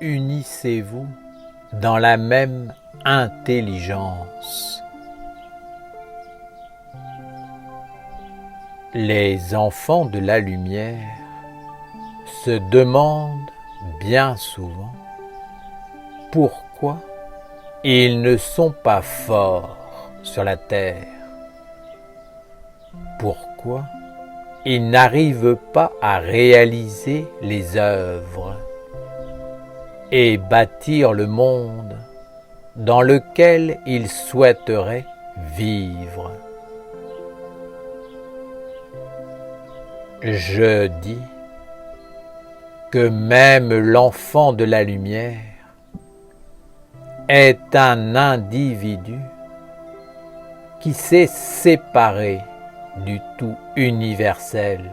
unissez-vous dans la même intelligence. Les enfants de la lumière se demandent bien souvent pourquoi ils ne sont pas forts sur la terre, pourquoi ils n'arrivent pas à réaliser les œuvres et bâtir le monde dans lequel ils souhaiteraient vivre. Je dis que même l'enfant de la lumière est un individu qui s'est séparé du tout universel,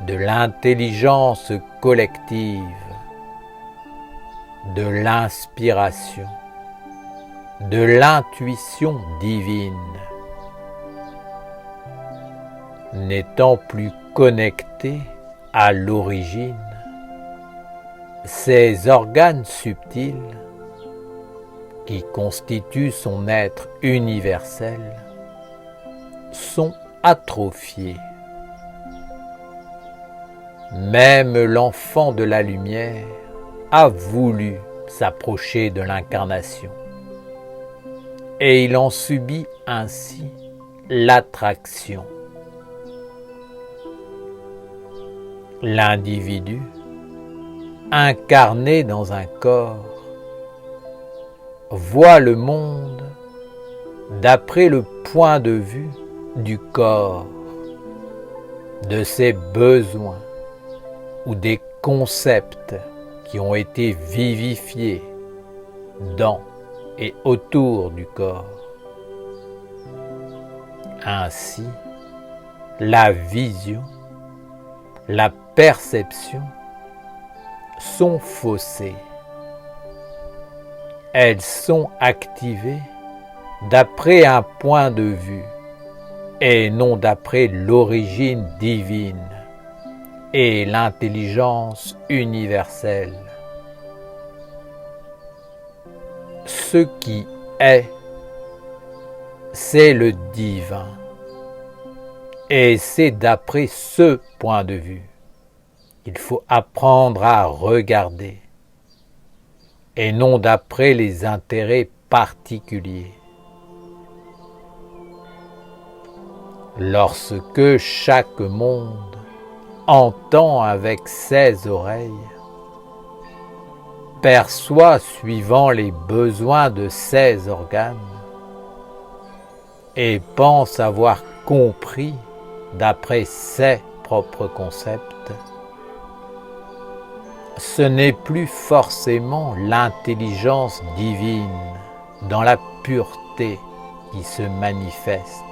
de l'intelligence collective, de l'inspiration, de l'intuition divine. N'étant plus connecté à l'origine, ses organes subtils, qui constituent son être universel, sont atrophiés. Même l'enfant de la lumière a voulu s'approcher de l'incarnation, et il en subit ainsi l'attraction. L'individu, incarné dans un corps, voit le monde d'après le point de vue du corps, de ses besoins ou des concepts qui ont été vivifiés dans et autour du corps. Ainsi, la vision, la perception sont faussées. Elles sont activées d'après un point de vue et non d'après l'origine divine et l'intelligence universelle. Ce qui est, c'est le divin. Et c'est d'après ce point de vue qu'il faut apprendre à regarder, et non d'après les intérêts particuliers. Lorsque chaque monde entend avec ses oreilles, perçoit suivant les besoins de ses organes, et pense avoir compris d'après ses propres concepts, ce n'est plus forcément l'intelligence divine dans la pureté qui se manifeste.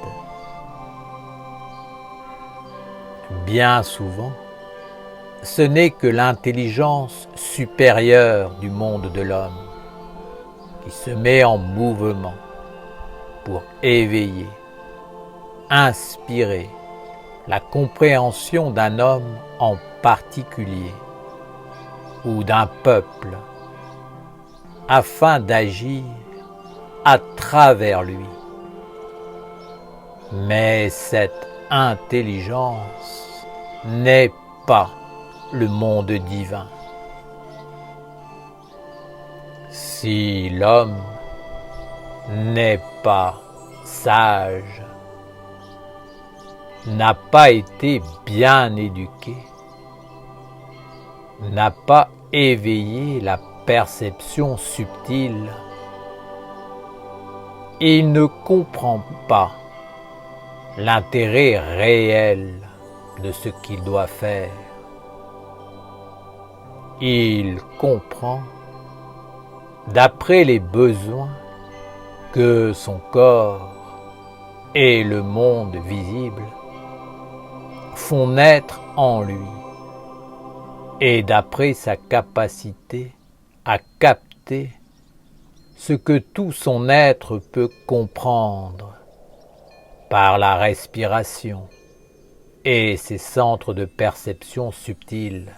Bien souvent, ce n'est que l'intelligence supérieure du monde de l'homme qui se met en mouvement pour éveiller, inspirer la compréhension d'un homme en particulier ou d'un peuple, afin d'agir à travers lui. Mais cette intelligence n'est pas le monde divin. Si l'homme n'est pas sage, n'a pas été bien éduqué, n'a pas éveillé la perception subtile, il ne comprend pas l'intérêt réel de ce qu'il doit faire. Il comprend d'après les besoins que son corps et le monde visible font naître en lui, et d'après sa capacité à capter ce que tout son être peut comprendre par la respiration et ses centres de perception subtils.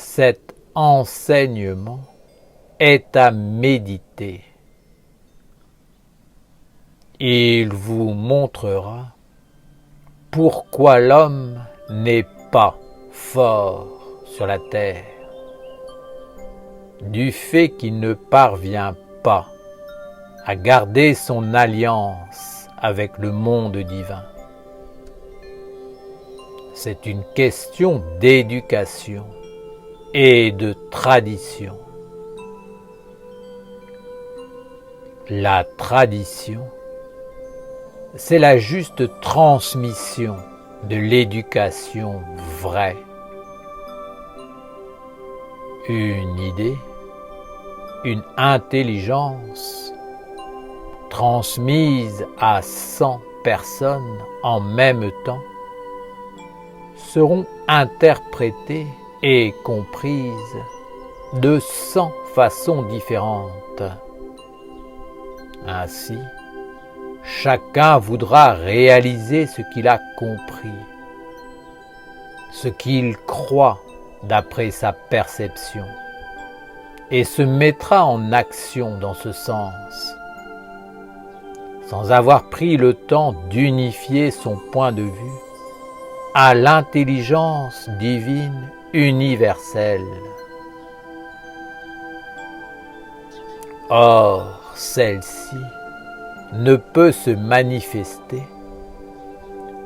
cet enseignement est à méditer. Il vous montrera pourquoi l'homme n'est pas fort sur la terre, du fait qu'il ne parvient pas à garder son alliance avec le monde divin. C'est une question d'éducation et de tradition. La tradition, c'est la juste transmission de l'éducation vraie. Une idée, une intelligence transmise à 100 personnes en même temps seront interprétées et comprises de 100 façons différentes. Ainsi, chacun voudra réaliser ce qu'il a compris, ce qu'il croit d'après sa perception, et se mettra en action dans ce sens, sans avoir pris le temps d'unifier son point de vue à l'intelligence divine universelle. Or, celle-ci ne peut se manifester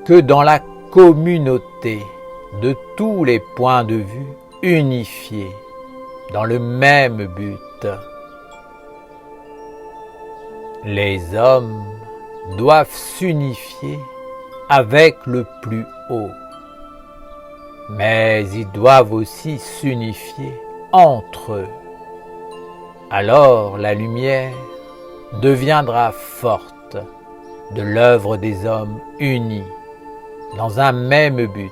que dans la communauté de tous les points de vue unifiés dans le même but. Les hommes doivent s'unifier avec le plus haut, mais ils doivent aussi s'unifier entre eux. Alors la lumière deviendra forte de l'œuvre des hommes unis dans un même but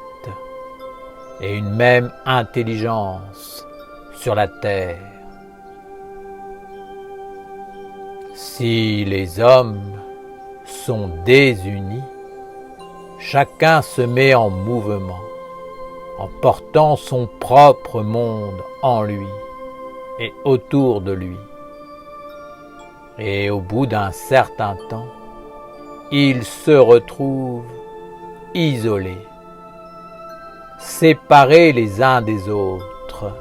et une même intelligence sur la terre. Si les hommes sont désunis, chacun se met en mouvement, en portant son propre monde en lui et autour de lui. Et au bout d'un certain temps, ils se retrouvent isolés, séparés les uns des autres,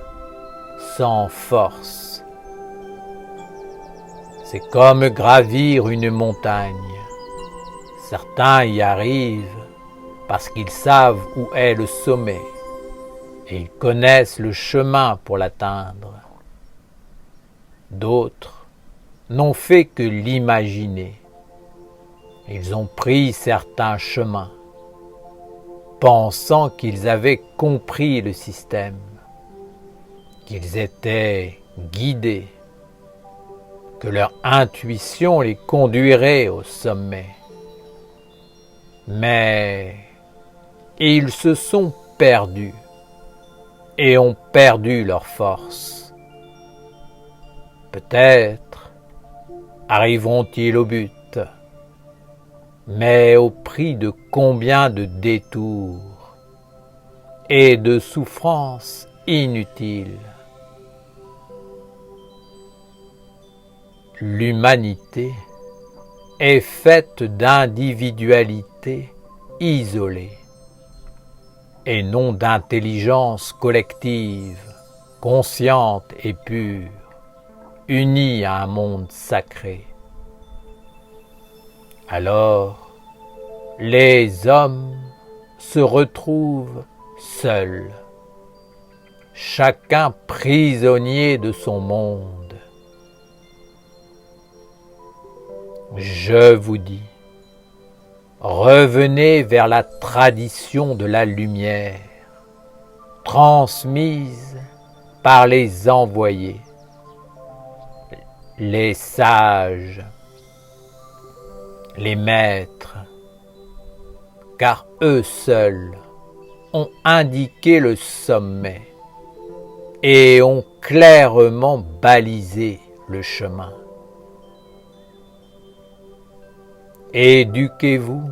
sans force. C'est comme gravir une montagne. Certains y arrivent parce qu'ils savent où est le sommet et ils connaissent le chemin pour l'atteindre. D'autres n'ont fait que l'imaginer. Ils ont pris certains chemins, pensant qu'ils avaient compris le système, qu'ils étaient guidés, que leur intuition les conduirait au sommet. Mais ils se sont perdus et ont perdu leur force. Peut-être arriveront-ils au but, mais au prix de combien de détours et de souffrances inutiles. L'humanité est faite d'individualités isolées et non d'intelligence collective, consciente et pure, unie à un monde sacré. Alors, les hommes se retrouvent seuls, chacun prisonnier de son monde. Je vous dis, revenez vers la tradition de la lumière, transmise par les envoyés, les sages, les maîtres, car eux seuls ont indiqué le sommet et ont clairement balisé le chemin. Éduquez-vous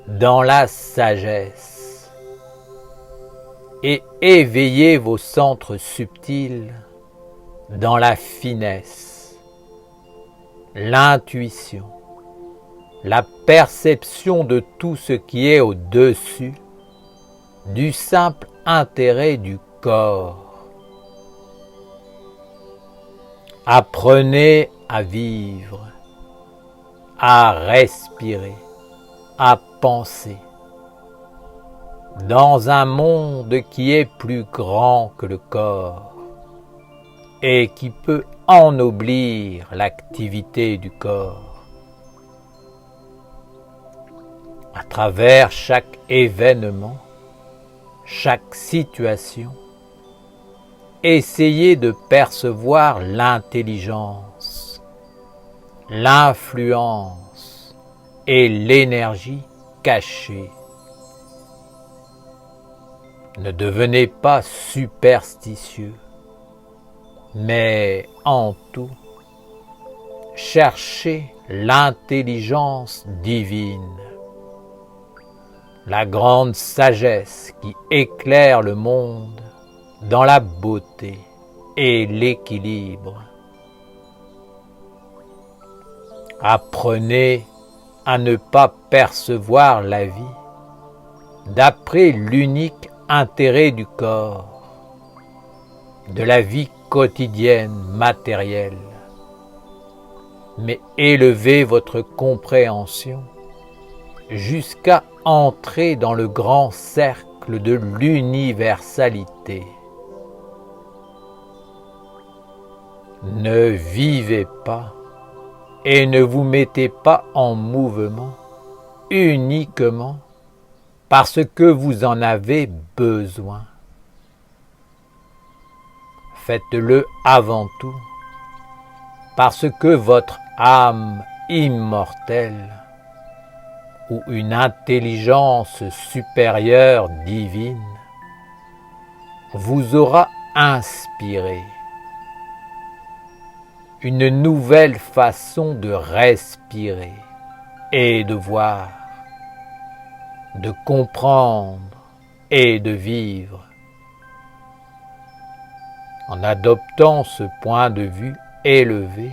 dans la sagesse. et éveillez vos centres subtils dans la finesse, l'intuition, la perception de tout ce qui est au-dessus du simple intérêt du corps. Apprenez à vivre, à respirer, à penser, dans un monde qui est plus grand que le corps et qui peut ennoblir l'activité du corps. À travers chaque événement, chaque situation, essayez de percevoir l'intelligence, l'influence et l'énergie cachée. Ne devenez pas superstitieux, mais en tout, cherchez l'intelligence divine, la grande sagesse qui éclaire le monde dans la beauté et l'équilibre. Apprenez à ne pas percevoir la vie d'après l'unique intérêt du corps, de la vie quotidienne matérielle, mais élevez votre compréhension jusqu'à entrer dans le grand cercle de l'universalité. Ne vivez pas et ne vous mettez pas en mouvement uniquement parce que vous en avez besoin. Faites-le avant tout parce que votre âme immortelle ou une intelligence supérieure divine vous aura inspiré une nouvelle façon de respirer et de voir, de comprendre et de vivre. En adoptant ce point de vue élevé,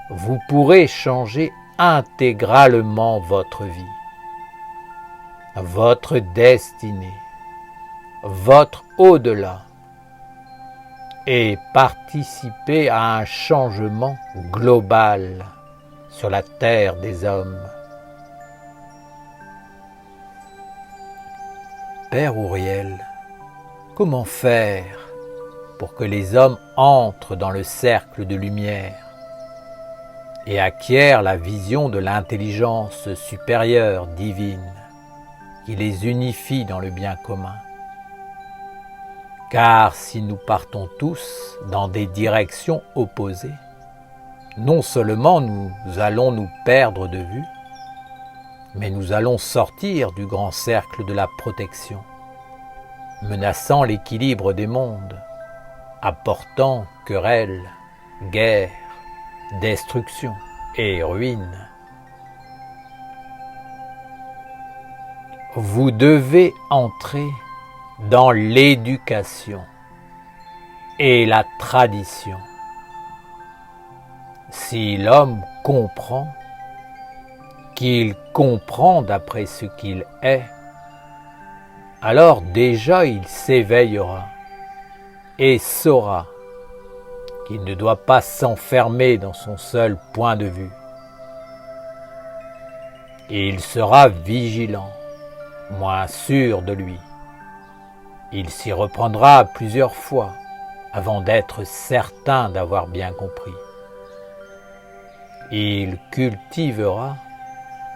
vous pourrez changer intégralement votre vie, votre destinée, votre au-delà, et participer à un changement global sur la terre des hommes. Père Ouriel, comment faire pour que les hommes entrent dans le cercle de lumière et acquièrent la vision de l'intelligence supérieure divine qui les unifie dans le bien commun? Car si nous partons tous dans des directions opposées, non seulement nous allons nous perdre de vue, mais nous allons sortir du grand cercle de la protection, menaçant l'équilibre des mondes, apportant querelles, guerres, destruction et ruine. Vous devez entrer dans l'éducation et la tradition. Si l'homme comprend qu'il comprend d'après ce qu'il est, alors déjà il s'éveillera et saura qu'il ne doit pas s'enfermer dans son seul point de vue. Et il sera vigilant, moins sûr de lui. Il s'y reprendra plusieurs fois avant d'être certain d'avoir bien compris. Il cultivera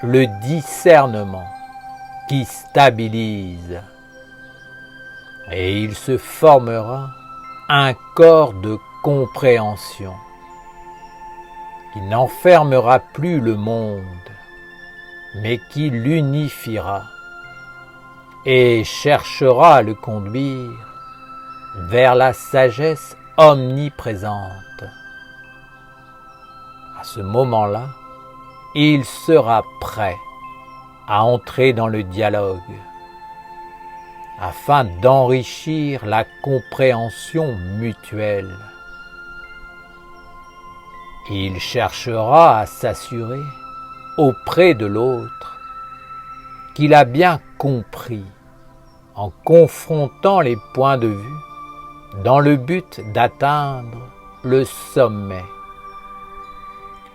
le discernement qui stabilise et il se formera un corps de compréhension qui n'enfermera plus le monde mais qui l'unifiera et cherchera à le conduire vers la sagesse omniprésente. À ce moment-là, il sera prêt à entrer dans le dialogue afin d'enrichir la compréhension mutuelle. Il cherchera à s'assurer auprès de l'autre qu'il a bien compris en confrontant les points de vue dans le but d'atteindre le sommet,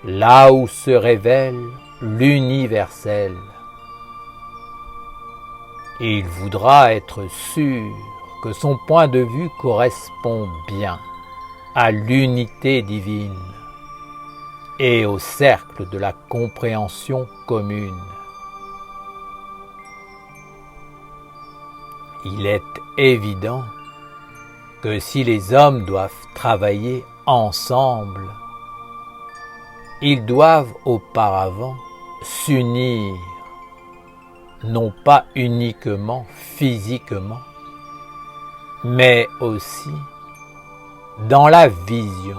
là où se révèle l'universel. Il voudra être sûr que son point de vue correspond bien à l'unité divine et au cercle de la compréhension commune. Il est évident que si les hommes doivent travailler ensemble, ils doivent auparavant s'unir, non pas uniquement physiquement, mais aussi dans la vision,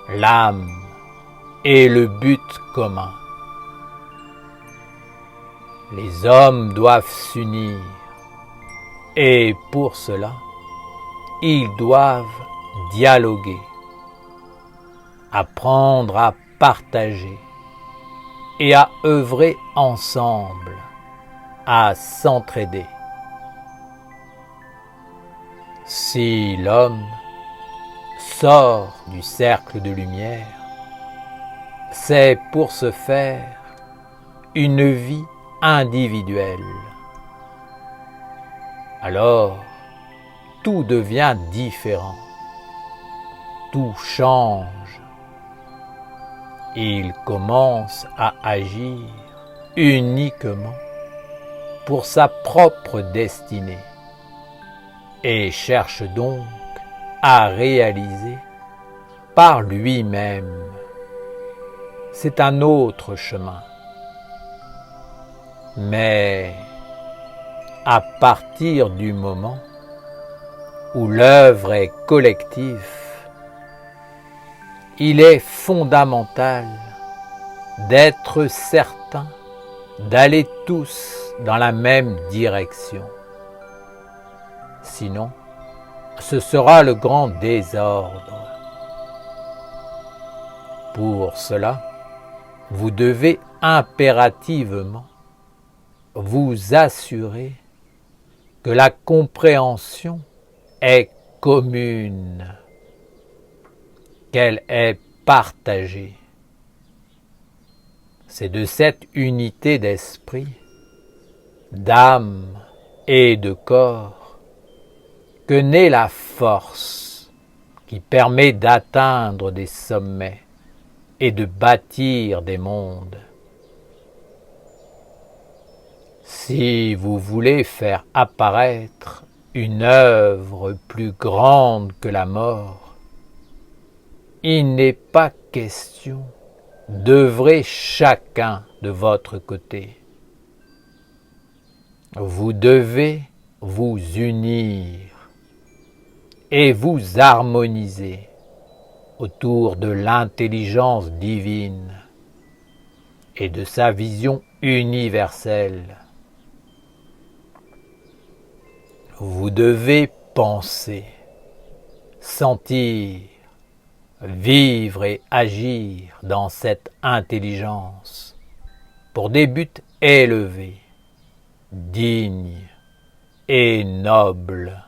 l'âme et le but commun. Les hommes doivent s'unir et pour cela, ils doivent dialoguer, apprendre à partager et à œuvrer ensemble, à s'entraider. Si l'homme sort du cercle de lumière, c'est pour se faire une vie individuelle. Alors, tout devient différent, tout change. Il commence à agir uniquement pour sa propre destinée et cherche donc à réaliser par lui-même. C'est un autre chemin. Mais à partir du moment où l'œuvre est collective, il est fondamental d'être certain d'aller tous dans la même direction. Sinon, ce sera le grand désordre. Pour cela, vous devez impérativement vous assurer que la compréhension est commune, qu'elle est partagée. C'est de cette unité d'esprit, d'âme et de corps que naît la force qui permet d'atteindre des sommets et de bâtir des mondes. Si vous voulez faire apparaître une œuvre plus grande que la mort, il n'est pas question d'œuvrer chacun de votre côté. Vous devez vous unir et vous harmoniser autour de l'intelligence divine et de sa vision universelle. Vous devez penser, sentir, vivre et agir dans cette intelligence pour des buts élevés, dignes et nobles.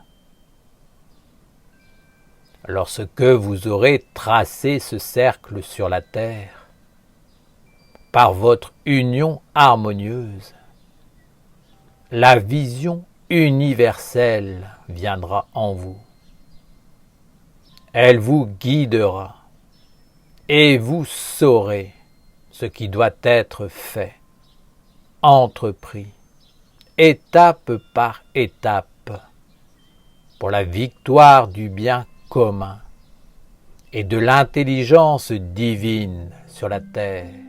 Lorsque vous aurez tracé ce cercle sur la terre, par votre union harmonieuse, la vision universelle viendra en vous. Elle vous guidera et vous saurez ce qui doit être fait, entrepris, étape par étape, pour la victoire du bien commun et de l'intelligence divine sur la terre.